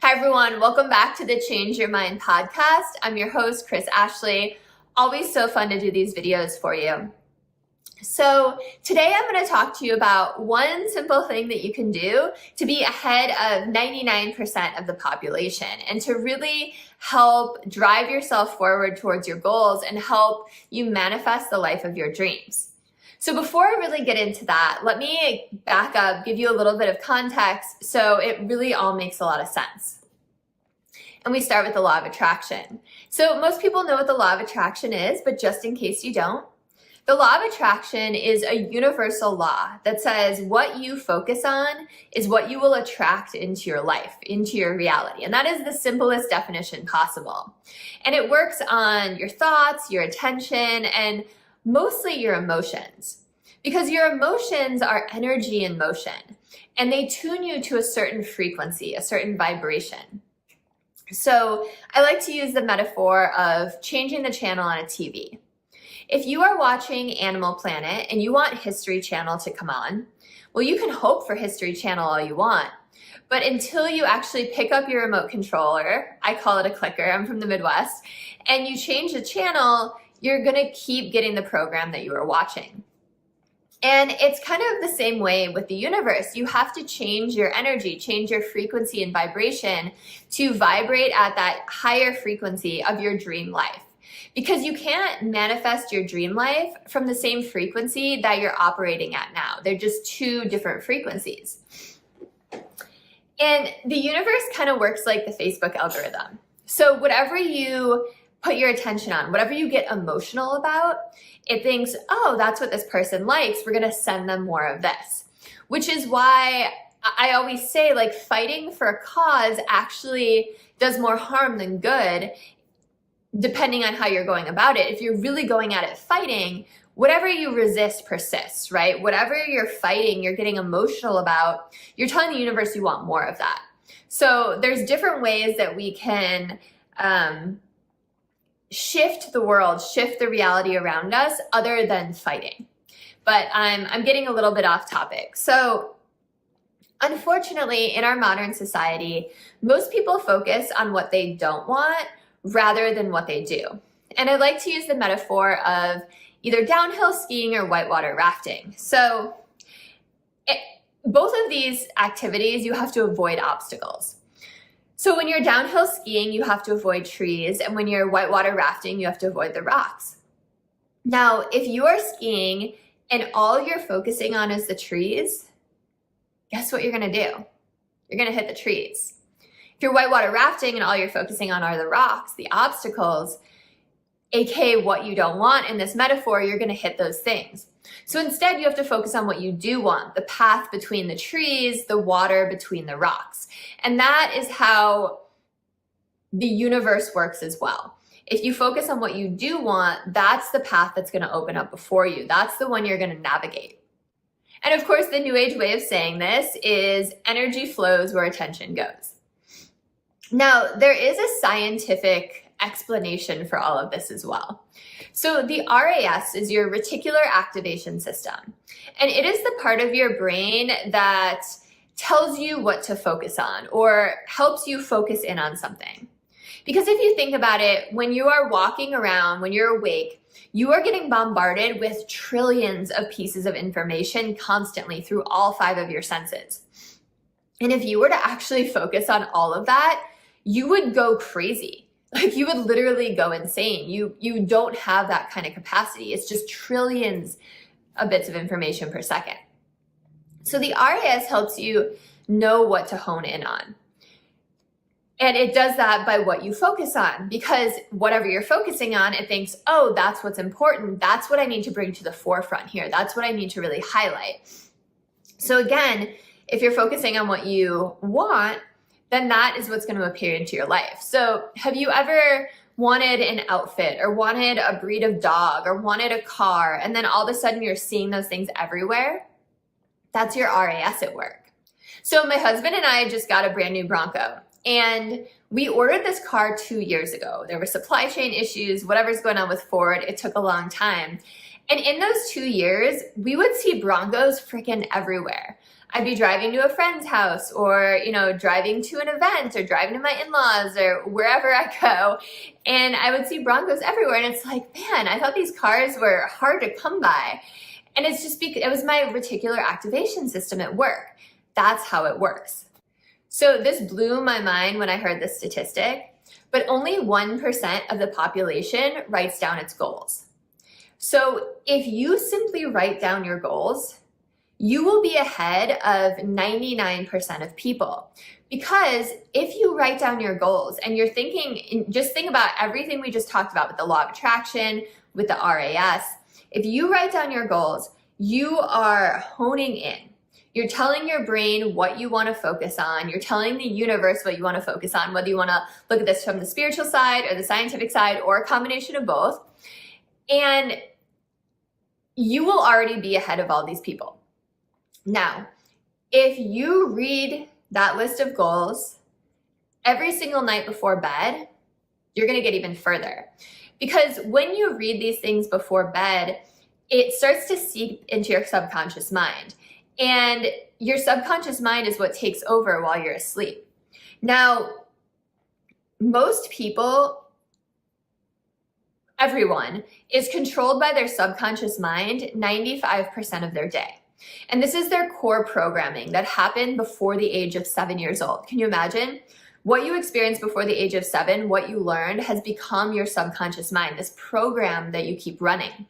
Hi, everyone. Welcome back to the Change Your Mind podcast. I'm your host, Chris Ashley. Always so fun to do these videos for you. So today I'm going to talk to you about one simple thing that you can do to be ahead of 99% of the population and to really help drive yourself forward towards your goals and help you manifest the life of your dreams. So before I really get into that, let me back up, give you a little bit of context so it really all makes a lot of sense. And we start with the law of attraction. So most people know what the law of attraction is, but just in case you don't, the law of attraction is a universal law that says what you focus on is what you will attract into your life, into your reality. And that is the simplest definition possible. And it works on your thoughts, your attention, and mostly your emotions. Because your emotions are energy in motion, and they tune you to a certain frequency, a certain vibration. So I like to use the metaphor of changing the channel on a TV. If you are watching Animal Planet and you want History Channel to come on, well, you can hope for History Channel all you want. But until you actually pick up your remote controller, I call it a clicker, I'm from the Midwest, and you change the channel, you're going to keep getting the program that you are watching. And it's kind of the same way with the universe. You have to change your energy, change your frequency and vibration to vibrate at that higher frequency of your dream life. Because you can't manifest your dream life from the same frequency that you're operating at now. They're just two different frequencies. And the universe kind of works like the Facebook algorithm. So whatever you put your attention on, whatever you get emotional about, it thinks, oh, that's what this person likes. We're going to send them more of this. Which is why I always say, like, fighting for a cause actually does more harm than good, depending on how you're going about it. If you're really going at it fighting, whatever you resist persists, right? Whatever you're fighting, you're getting emotional about, you're telling the universe you want more of that. So there's different ways that we can shift the world, shift the reality around us other than fighting. But I'm getting a little bit off topic. So unfortunately, in our modern society, most people focus on what they don't want rather than what they do. And I like to use the metaphor of either downhill skiing or whitewater rafting. So both of these activities, you have to avoid obstacles. So when you're downhill skiing, you have to avoid trees. And when you're whitewater rafting, you have to avoid the rocks. Now, if you are skiing and all you're focusing on is the trees, guess what you're going to do? You're going to hit the trees. If you're whitewater rafting and all you're focusing on are the rocks, the obstacles, aka what you don't want in this metaphor, you're going to hit those things. So instead, you have to focus on what you do want, the path between the trees, the water between the rocks. And that is how the universe works as well. If you focus on what you do want, that's the path that's going to open up before you. That's the one you're going to navigate. And of course, the New Age way of saying this is energy flows where attention goes. Now, there is a scientific explanation for all of this as well. So the RAS is your reticular activation system, and it is the part of your brain that tells you what to focus on or helps you focus in on something. Because if you think about it, when you are walking around, when you're awake, you are getting bombarded with trillions of pieces of information constantly through all 5 of your senses. And if you were to actually focus on all of that, you would go crazy. Like, you would literally go insane. You don't have that kind of capacity. It's just trillions of bits of information per second. So the RAS helps you know what to hone in on. And it does that by what you focus on, because whatever you're focusing on, it thinks, oh, that's what's important. That's what I need to bring to the forefront here. That's what I need to really highlight. So again, if you're focusing on what you want, then that is what's going to appear into your life. So have you ever wanted an outfit or wanted a breed of dog or wanted a car, and then all of a sudden you're seeing those things everywhere? That's your RAS at work. So my husband and I just got a brand new Bronco, and we ordered this car 2 years ago. There were supply chain issues, whatever's going on with Ford. It took a long time. And in those 2 years, we would see Broncos freaking everywhere. I'd be driving to a friend's house, or, driving to an event, or driving to my in-laws, or wherever I go. And I would see Broncos everywhere. And it's like, man, I thought these cars were hard to come by. And it's just because it was my reticular activation system at work. That's how it works. So this blew my mind when I heard this statistic, but only 1% of the population writes down its goals. So if you simply write down your goals, you will be ahead of 99% of people. Because if you write down your goals and you're thinking, just think about everything we just talked about with the law of attraction, with the RAS. If you write down your goals, you are honing in. You're telling your brain what you want to focus on. You're telling the universe what you want to focus on, whether you want to look at this from the spiritual side or the scientific side or a combination of both. And you will already be ahead of all these people. Now, if you read that list of goals every single night before bed, you're going to get even further. Because when you read these things before bed, it starts to seep into your subconscious mind. And your subconscious mind is what takes over while you're asleep. Now, most people, everyone, is controlled by their subconscious mind 95% of their day. And this is their core programming that happened before the age of 7 years old. Can you imagine? What you experienced before the age of 7, what you learned, has become your subconscious mind, this program that you keep running.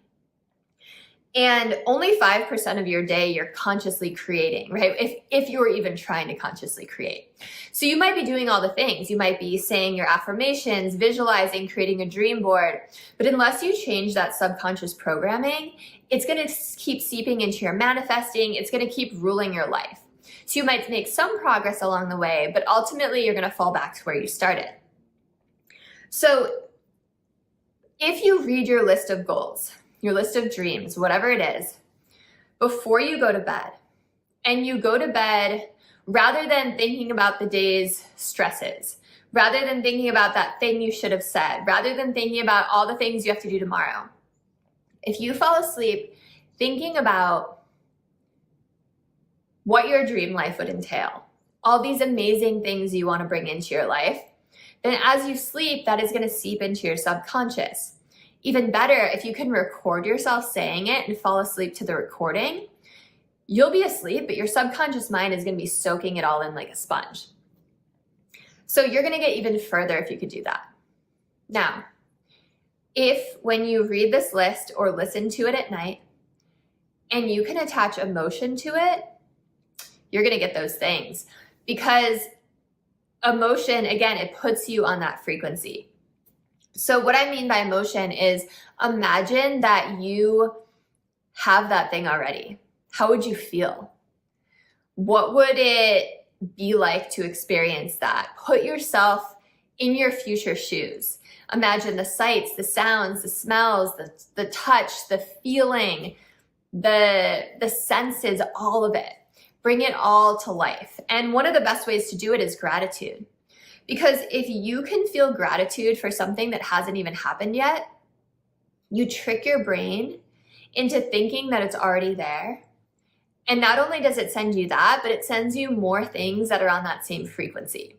And only 5% of your day you're consciously creating, right? If you were even trying to consciously create. So you might be doing all the things. You might be saying your affirmations, visualizing, creating a dream board. But unless you change that subconscious programming, it's going to keep seeping into your manifesting. It's going to keep ruling your life. So you might make some progress along the way, but ultimately you're going to fall back to where you started. So if you read your list of goals, your list of dreams, whatever it is, before you go to bed, and you go to bed rather than thinking about the day's stresses, rather than thinking about that thing you should have said, rather than thinking about all the things you have to do tomorrow, if you fall asleep thinking about what your dream life would entail, all these amazing things you want to bring into your life, then as you sleep, that is going to seep into your subconscious. Even better, if you can record yourself saying it and fall asleep to the recording, you'll be asleep, but your subconscious mind is going to be soaking it all in like a sponge. So you're going to get even further if you could do that. Now, if when you read this list or listen to it at night, and you can attach emotion to it, you're going to get those things. Because emotion, again, it puts you on that frequency. So what I mean by emotion is, imagine that you have that thing already. How would you feel? What would it be like to experience that? Put yourself in your future shoes. Imagine the sights, the sounds, the smells, the touch, the feeling, the senses, all of it. Bring it all to life. And one of the best ways to do it is gratitude. Because if you can feel gratitude for something that hasn't even happened yet, you trick your brain into thinking that it's already there. And not only does it send you that, but it sends you more things that are on that same frequency.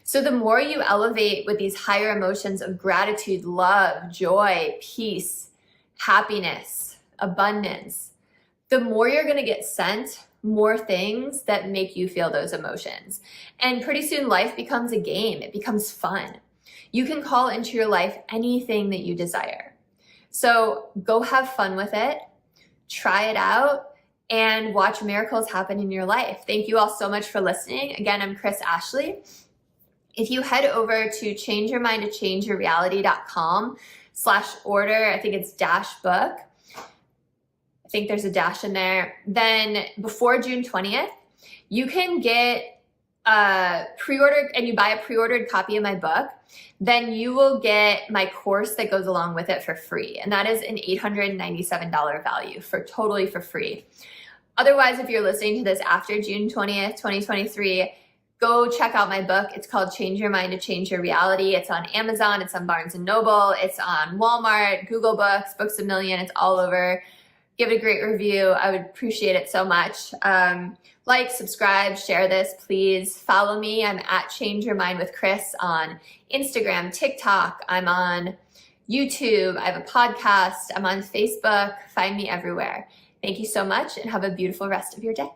So the more you elevate with these higher emotions of gratitude, love, joy, peace, happiness, abundance, the more you're going to get sent more things that make you feel those emotions. And pretty soon life becomes a game. It becomes fun. You can call into your life anything that you desire. So go have fun with it, try it out, and watch miracles happen in your life. Thank you all so much for listening. Again, I'm Chris Ashley. If you head over to changeyourmindtochangeyourreality.com/order, I think it's -book. I think there's a dash in there. Then before June 20th, you can get a pre-ordered, and you buy a pre-ordered copy of my book, then you will get my course that goes along with it for free. And that is an $897 value totally for free. Otherwise, if you're listening to this after June 20th, 2023, go check out my book. It's called Change Your Mind to Change Your Reality. It's on Amazon. It's on Barnes & Noble. It's on Walmart, Google Books, Books A Million. It's all over. Give it a great review. I would appreciate it so much. Like, subscribe, share this, please. Follow me. I'm at Change Your Mind with Chris on Instagram, TikTok. I'm on YouTube. I have a podcast. I'm on Facebook. Find me everywhere. Thank you so much and have a beautiful rest of your day.